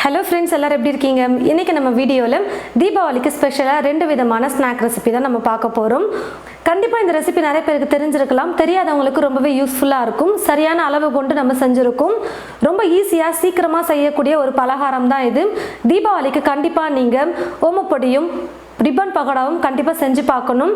Hello friends, எல்லாரும் எப்படி இருக்கீங்க? இன்னைக்கு நம்ம வீடியோல தீபாவளிக்கு ஸ்பெஷலா ரெண்டு விதமான ஸ்நாக் ரெசிபி தான் நம்ம பார்க்க போறோம். கண்டிப்பா இந்த ரெசிபி நிறைய பேருக்கு தெரிஞ்சிருக்கலாம். தெரியாதவங்களுக்கு ரொம்பவே யூஸ்ஃபுல்லா இருக்கும். சரியான அளவு கொண்டு நம்ம செஞ்சிருக்கோம். ரொம்ப ஈஸியா சீக்கிரமா செய்யக்கூடிய ஒரு பலகாரம் தான் இது. தீபாவளிக்கு கண்டிப்பா நீங்க ஓமப்பொடியும் ரிப்பன் பகோடாவும் கண்டிப்பா செஞ்சு பார்க்கணும்.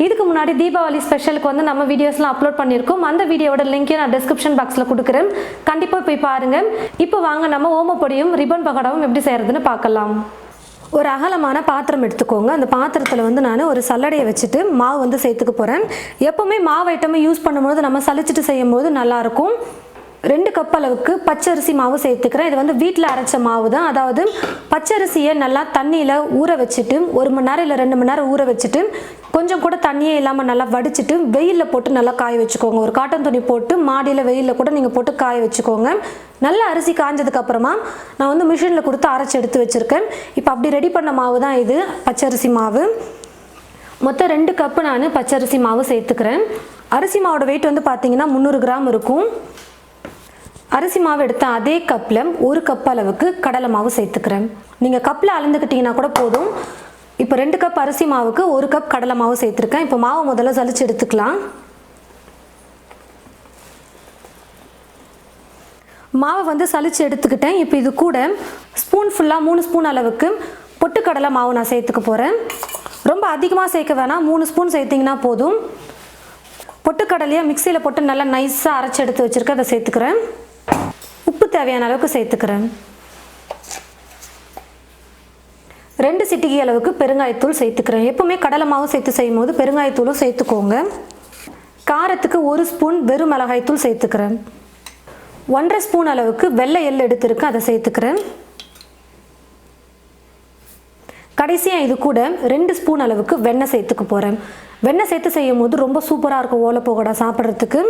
இதுக்கு முன்னாடி தீபாவளி ஸ்பெஷலுக்கு வந்து நம்ம வீடியோஸ்லாம் அப்லோட் பண்ணியிருக்கோம். அந்த வீடியோவோட லிங்க்கை நான் டிஸ்கிரிப்ஷன் பாக்ஸில் கொடுக்குறேன். கண்டிப்பாக போய் பாருங்க. இப்போ வாங்க நம்ம ஓமப்பொடியும் ரிப்பன் பகோடாவும் எப்படி செய்யறதுன்னு பார்க்கலாம். ஒரு அகலமான பாத்திரம் எடுத்துக்கோங்க. அந்த பாத்திரத்தில் வந்து நான் ஒரு சல்லடையை வச்சுட்டு மாவு வந்து சேர்த்துக்க போகிறேன். எப்போவுமே மாவு ஐட்டமே யூஸ் பண்ணும்போது நம்ம சலிச்சிட்டு செய்யும்போது நல்லாயிருக்கும். 2 கப் அளவுக்கு பச்சரிசி மாவு சேர்த்துக்கிறேன். இது வந்து வீட்டில் அரைச்ச மாவு தான். அதாவது பச்சரிசியை நல்லா தண்ணியில் ஊற வச்சுட்டு 1 மணி நேரம் இல்லை 2 மணி நேரம் ஊற வச்சுட்டு கொஞ்சம் கூட தண்ணியே இல்லாமல் நல்லா வடிச்சிட்டு வெயிலில் போட்டு நல்லா காய வச்சுக்கோங்க. ஒரு காட்டன் துணி போட்டு மாடியில் வெயிலில் கூட நீங்கள் போட்டு காய வச்சுக்கோங்க. நல்லா அரிசி காஞ்சதுக்கப்புறமா நான் வந்து மிஷினில் கொடுத்து அரைச்சி எடுத்து வச்சுருக்கேன். இப்போ அப்படி ரெடி பண்ண மாவு தான் இது பச்சரிசி மாவு. மொத்தம் 2 கப்பு நான் பச்சரிசி மாவு சேர்த்துக்கிறேன். அரிசி மாவோட வெயிட் வந்து பார்த்தீங்கன்னா 300 கிராம் இருக்கும். அரிசி மாவு எடுத்த அதே கப்பில் 1 கப் அளவுக்கு கடலை மாவு சேர்த்துக்கிறேன். நீங்கள் கப்பில் அளந்துக்கிட்டிங்கன்னா கூட போதும். இப்போ 2 கப் அரிசி மாவுக்கு 1 கப் கடலை மாவு சேர்த்துருக்கேன். இப்போ மாவு முதல்ல சலிச்சு எடுத்துக்கலாம். மாவை வந்து சலிச்சு எடுத்துக்கிட்டேன். இப்போ இது கூட ஸ்பூன் ஃபுல்லாக 3 ஸ்பூன் அளவுக்கு பொட்டுக்கடலை மாவு நான் சேர்த்துக்க போகிறேன். ரொம்ப அதிகமாக சேர்க்க வேணாம், 3 ஸ்பூன் சேர்த்திங்கன்னா போதும். பொட்டுக்கடலையை மிக்சியில் போட்டு நல்லா நைஸாக அரைச்சி எடுத்து வச்சுருக்கேன். அதை சேர்த்துக்கிறேன். உப்பு தேவையான அளவுக்கு சேர்த்துக்கிறேன். 2 சிட்டிகை அளவுக்கு பெருங்காயத்தூள் சேர்த்துக்கிறேன். எப்பவுமே கடலை மாவு சேர்த்து செய்யும் போது பெருங்காயத்தூளும் சேர்த்துக்கோங்க. காரத்துக்கு 1 ஸ்பூன் வெறும் மிளகாய்த்தூள் சேர்த்துக்கிறேன். 1.5 ஸ்பூன் அளவுக்கு வெள்ளை எள் எடுத்துருக்கு, அதை சேர்த்துக்கிறேன். கடைசியாக இது கூட 2 ஸ்பூன் அளவுக்கு வெண்ணெய் சேர்த்துக்க போகிறேன். வெண்ணெய் சேர்த்து செய்யும் போது ரொம்ப சூப்பராக இருக்கும் ஓலை பகோடா சாப்பிட்றதுக்கு.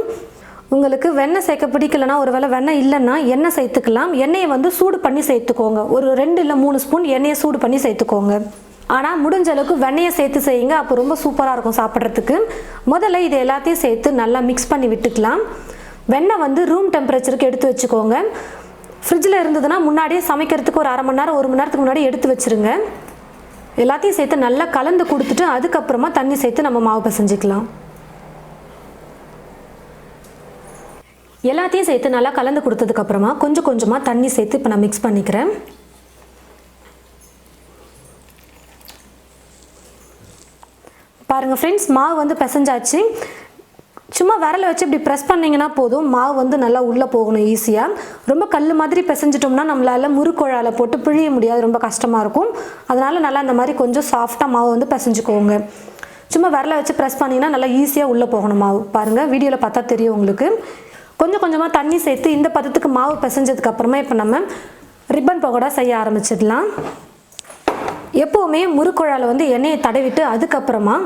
உங்களுக்கு வெண்ணெய் சேர்க்க பிடிக்கலனா, ஒரு வேளை வெண்ணெய் இல்லைன்னா எண்ணெய் சேர்த்துக்கலாம். எண்ணெயை வந்து சூடு பண்ணி சேர்த்துக்கோங்க. ஒரு 2 இல்லை 3 ஸ்பூன் எண்ணெயை சூடு பண்ணி சேர்த்துக்கோங்க. ஆனால் முடிஞ்ச அளவுக்கு வெண்ணெயை சேர்த்து செய்யுங்க, அப்போ ரொம்ப சூப்பராக இருக்கும் சாப்பிட்றதுக்கு. முதல்ல இது எல்லாத்தையும் சேர்த்து நல்லா மிக்ஸ் பண்ணி விட்டுக்கலாம். வெண்ணெய் வந்து ரூம் டெம்பரேச்சருக்கு எடுத்து வச்சுக்கோங்க. ஃப்ரிட்ஜில் இருந்ததுன்னா முன்னாடியே சமைக்கிறதுக்கு ஒரு 1/2 மணி நேரம் 1 மணி நேரத்துக்கு முன்னாடி எடுத்து வச்சுருங்க. எல்லாத்தையும் சேர்த்து நல்லா கலந்து கொடுத்துட்டு அதுக்கப்புறமா தண்ணி சேர்த்து நம்ம மாவு பிசைஞ்சிக்கலாம். எல்லாத்தையும் சேர்த்து நல்லா கலந்து கொடுத்ததுக்கப்புறமா கொஞ்சம் கொஞ்சமாக தண்ணி சேர்த்து இப்போ நான் மிக்ஸ் பண்ணிக்கிறேன். பாருங்கள் ஃப்ரெண்ட்ஸ், மாவு வந்து பிசைஞ்சாச்சு. சும்மா விரலை வச்சு இப்படி ப்ரெஸ் பண்ணிங்கன்னா போதும். மாவு வந்து நல்லா உள்ளே போகணும் ஈஸியாக. ரொம்ப கல் மாதிரி பிசைஞ்சிட்டோம்னா நம்மளால் முறுக்குழால போட்டு பிழிய முடியாது, ரொம்ப கஷ்டமாக இருக்கும். அதனால் நல்லா இந்த மாதிரி கொஞ்சம் சாஃப்டாக மாவு வந்து பிசைஞ்சுக்கோங்க. சும்மா விரலை வச்சு ப்ரெஸ் பண்ணிங்கன்னா நல்லா ஈஸியாக உள்ளே போகணும் மாவு. பாருங்கள், வீடியோவில் பார்த்தா தெரியும் உங்களுக்கு. கொஞ்சம் கொஞ்சமாக தண்ணி சேர்த்து இந்த பதத்துக்கு மாவு பிசைஞ்சதுக்கப்புறமா இப்போ நம்ம ரிப்பன் பகோடா செய்ய ஆரம்பிச்சிடலாம். எப்போவுமே முறுக்குழால வந்து எண்ணெயை தடவிட்டு அதுக்கப்புறமா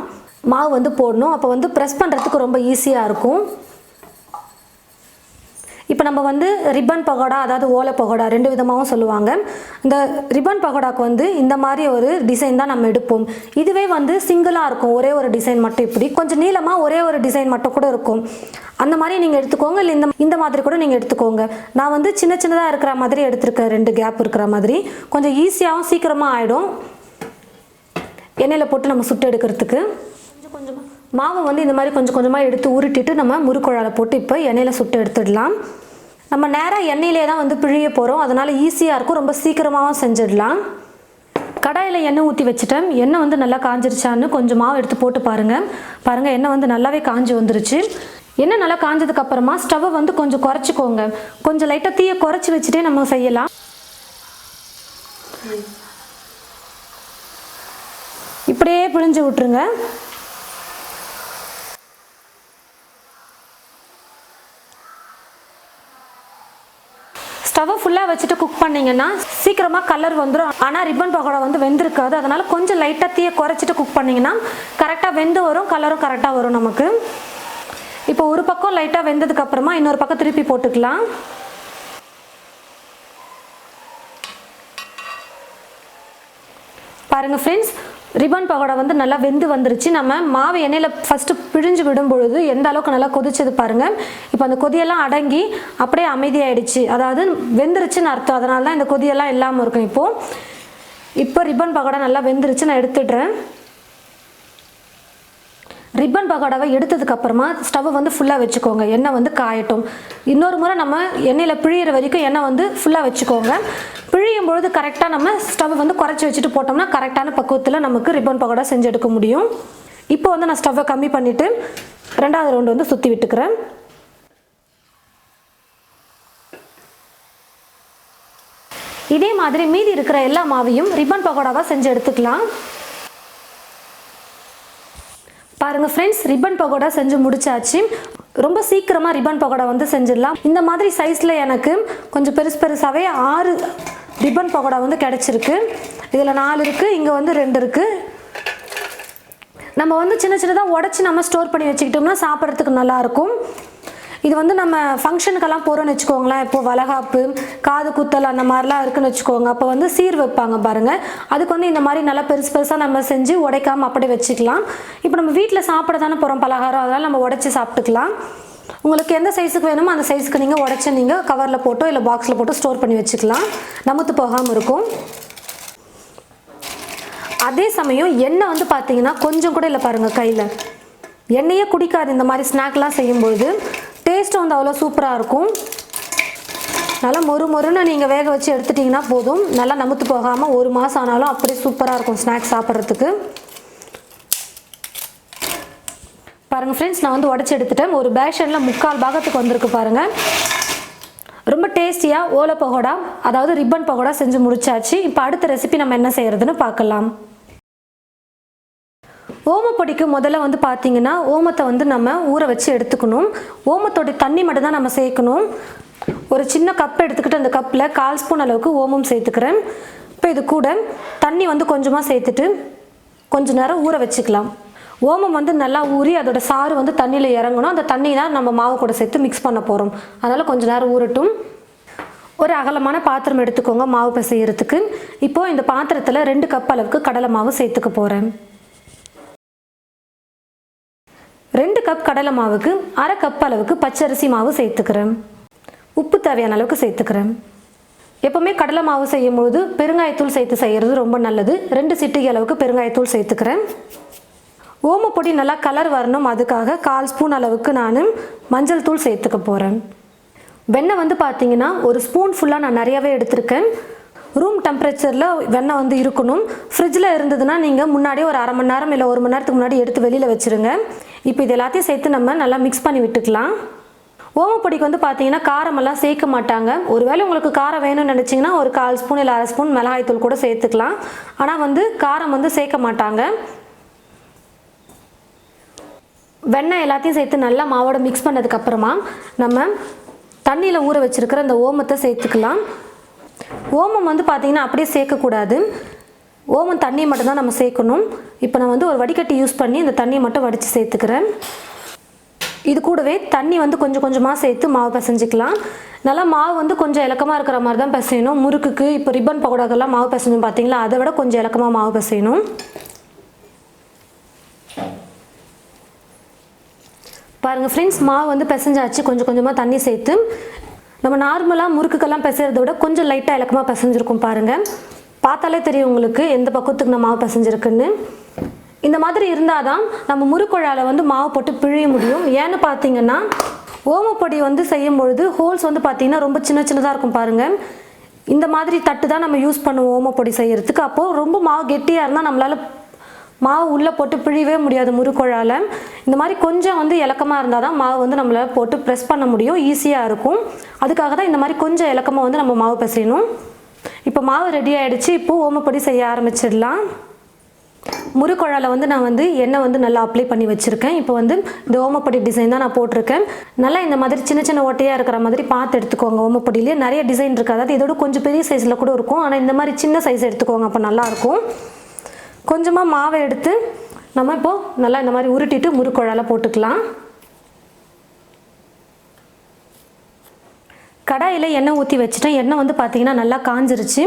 மாவு வந்து போடணும். அப்போ வந்து ப்ரெஸ் பண்ணுறதுக்கு ரொம்ப ஈஸியாக இருக்கும். இப்போ நம்ம வந்து ரிப்பன் பகோடா, அதாவது ஓலை பகோடா 2 விதமாகவும் சொல்லுவாங்க. இந்த ரிப்பன் பகோடாக்கு வந்து இந்த மாதிரி ஒரு டிசைன் தான் நம்ம எடுப்போம். இதுவே வந்து சிங்கிளாக இருக்கும், ஒரே ஒரு டிசைன் மட்டும். இப்படி கொஞ்சம் நீளமாக ஒரே ஒரு டிசைன் மட்டும் கூட இருக்கும். அந்த மாதிரி நீங்கள் எடுத்துக்கோங்க, இல்லை இந்த மாதிரி கூட நீங்கள் எடுத்துக்கோங்க. நான் வந்து சின்ன சின்னதாக இருக்கிற மாதிரி எடுத்துருக்கேன், 2 கேப் இருக்கிற மாதிரி. கொஞ்சம் ஈஸியாகவும் சீக்கிரமாக ஆகிடும் எண்ணெயில் போட்டு நம்ம சுட்டு எடுக்கிறதுக்கு. கொஞ்சம் கொஞ்சமாக மாவை வந்து இந்த மாதிரி கொஞ்சம் கொஞ்சமாக எடுத்து உருட்டிட்டு நம்ம முறுக்குழால போட்டு இப்போ எண்ணெயில் சுட்டு எடுத்துடலாம். நம்ம நேராக எண்ணெயிலே தான் வந்து பிழிய போகிறோம், அதனால் ஈஸியாக இருக்கும், ரொம்ப சீக்கிரமாகவும் செஞ்சிடலாம். கடாயில் எண்ணெய் ஊற்றி வச்சுட்டேன். எண்ணெய் வந்து நல்லா காஞ்சிருச்சான்னு கொஞ்சம் மாவு எடுத்து போட்டு பாருங்கள். எண்ணெய் வந்து நல்லாவே காஞ்சி வந்துருச்சு. எண்ணெய் நல்லா காஞ்சதுக்கப்புறமா ஸ்டவ்வை வந்து கொஞ்சம் குறைச்சிக்கோங்க. கொஞ்சம் லைட்டாக தீயை குறைச்சி வச்சுட்டே நம்ம செய்யலாம். இப்படியே பிழிஞ்சு விட்டுருங்க. ஸ்டவ்வை ஃபுல்லாக வச்சுட்டு குக் பண்ணிங்கன்னா சீக்கிரமாக கலர் வந்துடும். ஆனால் ரிப்பன் பகோடா வந்து வெந்திருக்காது. அதனால் கொஞ்சம் லைட்டாக தீயை குறைச்சிட்டு குக் பண்ணிங்கன்னா கரெக்டாக வெந்து வரும், கலரும் கரெக்டாக வரும் நமக்கு. இப்போ ஒரு பக்கம் லைட்டாக வெந்ததுக்கப்புறமா இன்னொரு பக்கம் திருப்பி போட்டுக்கலாம். பாருங்கள் ஃப்ரெண்ட்ஸ், ரிப்பன் பகோடா வந்து நல்லா வெந்து வந்துருச்சு. நம்ம மாவு எண்ணெயில் ஃபஸ்ட்டு பிழிஞ்சு விடும் பொழுது எந்த அளவுக்கு நல்லா கொதிச்சது பாருங்கள். இப்போ அந்த கொதியெல்லாம் அடங்கி அப்படியே அமைதியாகிடுச்சு, அதாவது வெந்துருச்சுன்னு அர்த்தம். அதனால தான் இந்த கொதியெல்லாம் இல்லாமல் இருக்கும். இப்போ ரிப்பன் பகோடா நல்லா வெந்துருச்சு, நான் எடுத்துடுறேன். ரிப்பன் பகோடாவை எடுத்ததுக்கப்புறமா ஸ்டவ்வை வந்து ஃபுல்லாக வச்சுக்கோங்க, எண்ணெய் வந்து காயட்டும். இன்னொரு முறை நம்ம எண்ணெயில் பிழியிற வரைக்கும் எண்ணெய் வந்து ஃபுல்லாக வச்சுக்கோங்க. பிழியும் பொழுது கரெக்டாக நம்ம ஸ்டவ்வை வந்து குறைச்சி வச்சுட்டு போட்டோம்னா கரெக்டான பக்குவத்தில் நமக்கு ரிப்பன் பகோடா செஞ்சு எடுக்க முடியும். இப்போ வந்து நான் ஸ்டவ்வை கம்மி பண்ணிவிட்டு 2வது ரவுண்டு வந்து சுற்றி விட்டுக்கிறேன். இதே மாதிரி மீதி இருக்கிற எல்லா மாவையும் ரிப்பன் பகோடாவாக செஞ்சு எடுத்துக்கலாம். பாருங்கள் ஃப்ரெண்ட்ஸ், ரிப்பன் பகோடா செஞ்சு முடிச்சாச்சு. ரொம்ப சீக்கிரமாக ரிப்பன் பகோடா வந்து செஞ்சிடலாம். இந்த மாதிரி சைஸில் எனக்கு கொஞ்சம் பெருசாகவே 6 ரிப்பன் பகோடா வந்து கிடச்சிருக்கு. இதில் 4 இருக்குது, இங்கே வந்து 2 இருக்குது. நம்ம வந்து சின்ன சின்னதாக உடச்சி நம்ம ஸ்டோர் பண்ணி வச்சுக்கிட்டோம்னா சாப்பிட்றதுக்கு நல்லாயிருக்கும். இது வந்து நம்ம ஃபங்க்ஷனுக்கெல்லாம் போகிறோன்னு வச்சுக்கோங்களேன். இப்போது வளகாப்பு, காது குத்தல் அந்த மாதிரிலாம் இருக்குன்னு வச்சுக்கோங்க. அப்போ வந்து சீர் வைப்பாங்க பாருங்கள். அதுக்கு வந்து இந்த மாதிரி நல்லா பெருசாக நம்ம செஞ்சு உடைக்காமல் அப்படியே வச்சுக்கலாம். இப்போ நம்ம வீட்டில் சாப்பிட தானே போகிறோம் பலகாரம், அதனால் நம்ம உடச்சி சாப்பிட்டுக்கலாம். உங்களுக்கு எந்த சைஸுக்கு வேணுமோ அந்த சைஸுக்கு நீங்கள் உடச்சி நீங்கள் கவரில் போட்டோ இல்லை பாக்ஸில் போட்டோ ஸ்டோர் பண்ணி வச்சுக்கலாம். நமுத்து போகாமல் இருக்கும். அதே சமயம் எண்ணெய் வந்து பார்த்தீங்கன்னா கொஞ்சம் கூட இல்லை பாருங்கள், கையில் எண்ணெயே குடிக்காது. இந்த மாதிரி ஸ்நாக்லாம் செய்யும்போது டேஸ்ட்டு வந்து அவ்வளோ சூப்பராக இருக்கும். நல்லா மொறுன்னு நீங்கள் வேக வச்சு எடுத்துட்டிங்கன்னா போதும். நல்லா நமுத்து போகாமல் 1 மாதம் ஆனாலும் அப்படியே சூப்பராக இருக்கும் ஸ்நாக்ஸ் சாப்பிட்றதுக்கு. பாருங்கள் ஃப்ரெண்ட்ஸ், நான் வந்து உடச்சி எடுத்துட்டேன். ஒரு பேஷனில் 3/4 பாகத்துக்கு வந்திருக்கு பாருங்கள். ரொம்ப டேஸ்டியாக ஓலை பகோடா, அதாவது ரிப்பன் பகோடா செஞ்சு முடிச்சாச்சு. இப்போ அடுத்த ரெசிபி நம்ம என்ன செய்கிறதுன்னு பார்க்கலாம். ஓமப்பொடிக்கு முதல்ல வந்து பார்த்தீங்கன்னா ஓமத்தை வந்து நம்ம ஊற வச்சு எடுத்துக்கணும். ஓமத்தோட தண்ணி மட்டும் தான் நம்ம சேர்க்கணும். ஒரு சின்ன கப் எடுத்துக்கிட்டு அந்த கப்பில் 1/4 ஸ்பூன் அளவுக்கு ஓமம் சேர்த்துக்கிறேன். இப்போ இது கூட தண்ணி வந்து கொஞ்சமாக சேர்த்துட்டு கொஞ்சம் நேரம் ஊற வச்சுக்கலாம். ஓமம் வந்து நல்லா ஊறி அதோட சாறு வந்து தண்ணியில் இறங்கணும். அந்த தண்ணி தான் நம்ம மாவு கூட சேர்த்து மிக்ஸ் பண்ண போகிறோம். அதனால் கொஞ்சம் நேரம் ஊறட்டும். ஒரு அகலமான பாத்திரம் எடுத்துக்கோங்க மாவு பிசைகிறதுக்கு. இப்போது இந்த பாத்திரத்தில் 2 கப் அளவுக்கு கடலை மாவு சேர்த்துக்க போகிறேன். 2 கப் கடலை மாவுக்கு 1/2 கப் அளவுக்கு பச்சரிசி மாவு சேர்த்துக்கிறேன். உப்பு தேவையான அளவுக்கு சேர்த்துக்கிறேன். எப்போவுமே கடலை மாவு செய்யும்போது பெருங்காயத்தூள் சேர்த்து செய்கிறது ரொம்ப நல்லது. 2 சிட்டிகை அளவுக்கு பெருங்காயத்தூள் சேர்த்துக்கிறேன். ஓமப்பொடி நல்லா கலர் வரணும், அதுக்காக 1/4 ஸ்பூன் அளவுக்கு நான் மஞ்சள் தூள் சேர்த்துக்க போகிறேன். வெண்ணெய் வந்து பார்த்தீங்கன்னா 1 ஸ்பூன் ஃபுல்லாக நான் நிறையாவே எடுத்திருக்கேன். ரூம் டெம்பரேச்சரில் வெண்ணெய் வந்து இருக்கணும். ஃப்ரிட்ஜில் இருந்ததுன்னா நீங்கள் முன்னாடியே ஒரு 1/2 மணி நேரம் இல்லை 1 மணி நேரத்துக்கு முன்னாடி எடுத்து வெளியில் வச்சுருங்க. இப்போ இது எல்லாத்தையும் சேர்த்து நம்ம நல்லா மிக்ஸ் பண்ணி விட்டுக்கலாம். ஓமப்பொடிக்கு வந்து பார்த்தீங்கன்னா காரமெல்லாம் சேர்க்க மாட்டாங்க. ஒருவேளை உங்களுக்கு காரம் வேணும்னு நினச்சிங்கன்னா ஒரு 1/4 ஸ்பூன் இல்லை 1/2 ஸ்பூன் மிளகாய்த்தூள் கூட சேர்த்துக்கலாம். ஆனால் வந்து காரம் வந்து சேர்க்க மாட்டாங்க. வெண்ணெய் எல்லாத்தையும் சேர்த்து நல்லா மாவோட மிக்ஸ் பண்ணதுக்கப்புறமா நம்ம தண்ணியில் ஊற வச்சுருக்கிற அந்த ஓமத்தை சேர்த்துக்கலாம். ஓமம் வந்து பார்த்திங்கன்னா அப்படியே சேர்க்கக்கூடாது. ஓமம் தண்ணி மட்டும்தான் நம்ம சேர்க்கணும். இப்போ நான் வந்து ஒரு வடிகட்டி யூஸ் பண்ணி இந்த தண்ணியை மட்டும் வடித்து சேர்த்துக்கிறேன். இது கூடவே தண்ணி வந்து கொஞ்சம் கொஞ்சமாக சேர்த்து மாவு பிசைஞ்சிக்கலாம். நல்லா மாவு வந்து கொஞ்சம் இலக்கமாக இருக்கிற மாதிரி தான் பிசையணும். முறுக்குக்கு இப்போ ரிப்பன் பகோடாக்கெல்லாம் மாவு பிசைஞ்சோம் பார்த்தீங்களா, அதை விட கொஞ்சம் இலக்கமாக மாவு பிசையணும். பாருங்கள் ஃப்ரெண்ட்ஸ், மாவு வந்து பிசைஞ்சாச்சு. கொஞ்சம் கொஞ்சமாக தண்ணி சேர்த்து நம்ம நார்மலாக முறுக்குக்கெல்லாம் பிசைறதை விட கொஞ்சம் லைட்டாக இலக்கமாக பிசைஞ்சிருக்கும் பாருங்கள். பார்த்தாலே தெரியும் உங்களுக்கு எந்த பக்கத்துக்கு நான் மாவு பிசைஞ்சிருக்குன்னு. இந்த மாதிரி இருந்தால் தான் நம்ம முறுக்குழால வந்து மாவு போட்டு பிழிய முடியும். ஏன்னு பார்த்தீங்கன்னா ஓமப்பொடி வந்து செய்யும் பொழுது ஹோல்ஸ் வந்து பார்த்தீங்கன்னா ரொம்ப சின்ன சின்னதாக இருக்கும் பாருங்கள். இந்த மாதிரி தட்டு தான் நம்ம யூஸ் பண்ணுவோம் ஓமப்பொடி செய்கிறதுக்கு. அப்போது ரொம்ப மாவு கெட்டியாக இருந்தால் நம்மளால் மாவு உள்ளே போட்டு பிழியவே முடியாது முறுக்குழால. இந்த மாதிரி கொஞ்சம் வந்து இலக்கமாக இருந்தால் தான் மாவு வந்து நம்மளால் போட்டு ப்ரெஸ் பண்ண முடியும், ஈஸியாக இருக்கும். அதுக்காக தான் இந்த மாதிரி கொஞ்சம் இலக்கமாக வந்து நம்ம மாவு பிசையணும். இப்போ மாவு ரெடி ஆகிடுச்சு. இப்போது ஓமப்பொடி செய்ய ஆரம்பிச்சிடலாம். முறுக்குழால வந்து நான் வந்து எண்ணெய் வந்து நல்லா அப்ளை பண்ணி வச்சுருக்கேன். இப்போ வந்து இந்த ஓமப்பொடி டிசைன் தான் நான் போட்டிருக்கேன். நல்லா இந்த மாதிரி சின்ன சின்ன ஓட்டையாக இருக்கிற மாதிரி பார்த்து எடுத்துக்கோங்க. ஓமப்பொடியிலே நிறைய டிசைன் இருக்குது, அதாவது இதோட கொஞ்சம் பெரிய சைஸில் கூட இருக்கும். ஆனால் இந்த மாதிரி சின்ன சைஸ் எடுத்துக்கோங்க, அப்போ நல்லாயிருக்கும். கொஞ்சமாக மாவை எடுத்து நம்ம இப்போது நல்லா இந்த மாதிரி உருட்டிட்டு முறுக்குழால போட்டுக்கலாம். கடாயில் எண்ணெய் ஊற்றி வச்சுட்டேன். எண்ணெய் வந்து பார்த்திங்கன்னா நல்லா காஞ்சிருச்சு.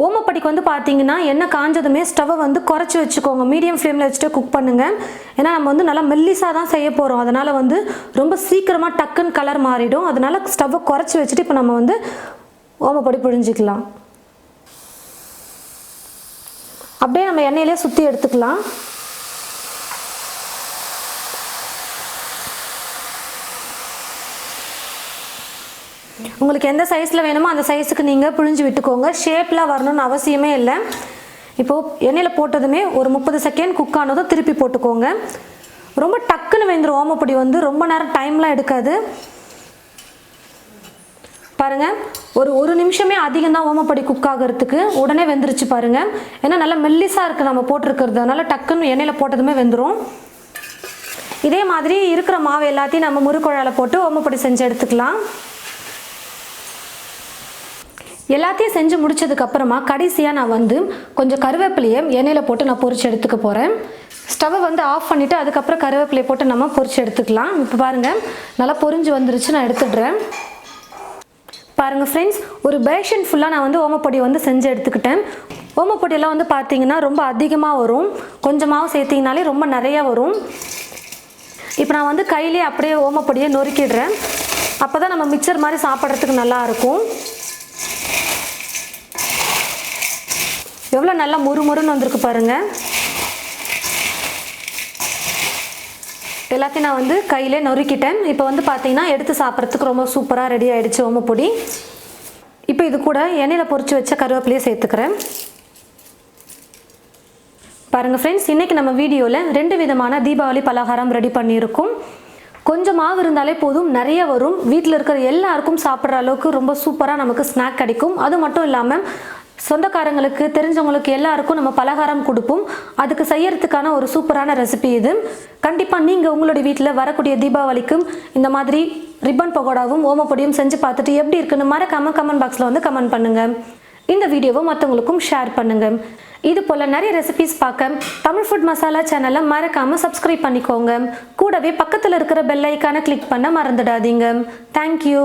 ஓமப்படிக்கு வந்து பார்த்தீங்கன்னா எண்ணெய் காஞ்சதுமே ஸ்டவ்வை வந்து குறைச்சி வச்சுக்கோங்க. மீடியம் ஃப்ளேமில் வச்சுட்டு குக் பண்ணுங்கள். ஏன்னா நம்ம வந்து நல்லா மெல்லிஸாக தான் செய்ய போகிறோம். அதனால் வந்து ரொம்ப சீக்கிரமாக டக்குன்னு கலர் மாறிடும். அதனால் ஸ்டவ்வை குறைச்சி வச்சுட்டு இப்போ நம்ம வந்து ஓமப்பொடி புழிஞ்சிக்கலாம். அப்படியே நம்ம எண்ணெயிலே சுற்றி எடுத்துக்கலாம். உங்களுக்கு எந்த சைஸில் வேணுமோ அந்த சைஸுக்கு நீங்கள் புழிஞ்சு விட்டுக்கோங்க. ஷேப்லாம் வரணும்னு அவசியமே இல்லை. இப்போது எண்ணெயில் போட்டதுமே ஒரு 30 செகண்ட் குக் ஆனதும் திருப்பி போட்டுக்கோங்க. ரொம்ப டக்குன்னு வெந்துடும். ஓமப்பொடி வந்து ரொம்ப நேரம் டைம்லாம் எடுக்காது. பாருங்கள், ஒரு நிமிஷமே அதிகம் தான் ஓமப்பொடி குக் ஆகிறதுக்கு. உடனே வெந்துருச்சு பாருங்கள். ஏன்னா நல்லா மெல்லிஸாக இருக்குது நம்ம போட்டிருக்கிறது. அதனால் டக்குன்னு எண்ணெயில் போட்டதுமே வெந்துடும். இதே மாதிரி இருக்கிற மாவு எல்லாத்தையும் நம்ம முறுக்குழாயில் போட்டு ஓமப்பொடி செஞ்சு எடுத்துக்கலாம். எல்லாத்தையும் செஞ்சு முடிச்சதுக்கப்புறமா கடைசியாக நான் வந்து கொஞ்சம் கருவேப்பிலையை எண்ணெயில் போட்டு நான் பொரிச்சு எடுத்துக்க போகிறேன். ஸ்டவ்வை வந்து ஆஃப் பண்ணிவிட்டு அதுக்கப்புறம் கருவேப்பிலையை போட்டு நம்ம பொரிச்சு எடுத்துக்கலாம். இப்போ பாருங்கள், நல்லா பொரிஞ்சு வந்துருச்சு. நான் எடுத்துடுறேன். பாருங்கள் ஃப்ரெண்ட்ஸ், ஒரு பேஷன் ஃபுல்லாக நான் வந்து ஓமப்பொடி வந்து செஞ்சு எடுத்துக்கிட்டேன். ஓமப்பொடியெல்லாம் வந்து பார்த்தீங்கன்னா ரொம்ப அதிகமாக வரும். கொஞ்சமாகவும் சேர்த்திங்கனாலே ரொம்ப நிறையா வரும். இப்போ நான் வந்து கையிலே அப்படியே ஓமப்பொடியை நொறுக்கிடுறேன். அப்போ தான் நம்ம மிக்சர் மாதிரி சாப்பிட்றதுக்கு நல்லாயிருக்கும். எவ்வளோ நல்லா முறுமுறுன்னு வந்திருக்கு பாருங்கள். எல்லாத்தையும் நான் வந்து கையிலே நொறுக்கிட்டேன். இப்போ வந்து பார்த்தீங்கன்னா எடுத்து சாப்பிட்றதுக்கு ரொம்ப சூப்பராக ரெடி ஆகிடுச்சு ஓமப்பொடி. இப்போ இது கூட எண்ணெயில் பொரிச்சு வச்ச கருவேப்பிலையை சேர்த்துக்கிறேன். பாருங்கள் ஃப்ரெண்ட்ஸ், இன்றைக்கி நம்ம வீடியோவில் 2 விதமான தீபாவளி பலகாரம் ரெடி பண்ணியிருக்கோம். கொஞ்சம் மாவு இருந்தாலே போதும், நிறைய வரும். வீட்டில் இருக்கிற எல்லாருக்கும் சாப்பிட்ற அளவுக்கு ரொம்ப சூப்பராக நமக்கு ஸ்நாக் கிடைக்கும். அது மட்டும் இல்லாமல் சொந்தக்காரங்களுக்கு, தெரிஞ்சவங்களுக்கு எல்லாருக்கும் நம்ம பலகாரம் கொடுப்போம். அதுக்கு செய்யறதுக்கான ஒரு சூப்பரான ரெசிபி இது. கண்டிப்பாக நீங்கள் உங்களுடைய வீட்டில் வரக்கூடிய தீபாவளிக்கும் இந்த மாதிரி ரிப்பன் பகோடாவும் ஓமப்பொடியும் செஞ்சு பார்த்துட்டு எப்படி இருக்குன்னு மறக்காம கமெண்ட் பாக்ஸில் வந்து கமெண்ட் பண்ணுங்கள். இந்த வீடியோவை மற்றவங்களுக்கும் ஷேர் பண்ணுங்கள். இது போல் நிறைய ரெசிபிஸ் பார்க்க தமிழ் ஃபுட் மசாலா சேனலை மறக்காமல் சப்ஸ்கிரைப் பண்ணிக்கோங்க. கூடவே பக்கத்தில் இருக்கிற பெல் ஐக்கானை கிளிக் பண்ண மறந்துடாதீங்க. தேங்க்யூ.